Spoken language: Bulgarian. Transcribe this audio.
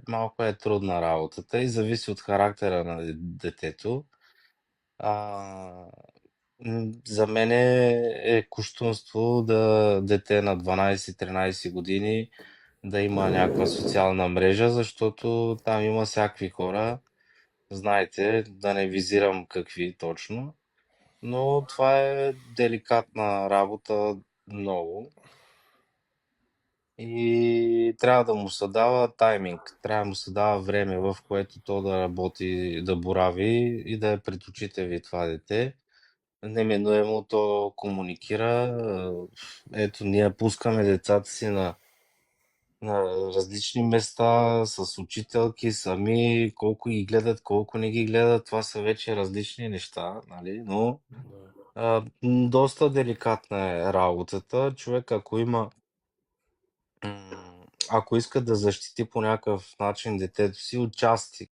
малко е трудна работата и зависи от характера на детето. А, за мен е кощунство да дете на 12-13 години да има някаква социална мрежа, защото там има всякакви хора. Знаете, да не визирам какви точно, но това е деликатна работа много и трябва да му се дава тайминг, трябва да му се дава време, в което то да работи, да борави и да е пред очите ви това дете. Неминуемо то комуникира. Ето, ние пускаме децата си на различни места, с учителки сами, колко ги гледат, колко не ги гледат, това са вече различни неща, нали? Но Да. доста деликатна е работата. Човек, ако има, ако иска да защити по някакъв начин детето си, отчасти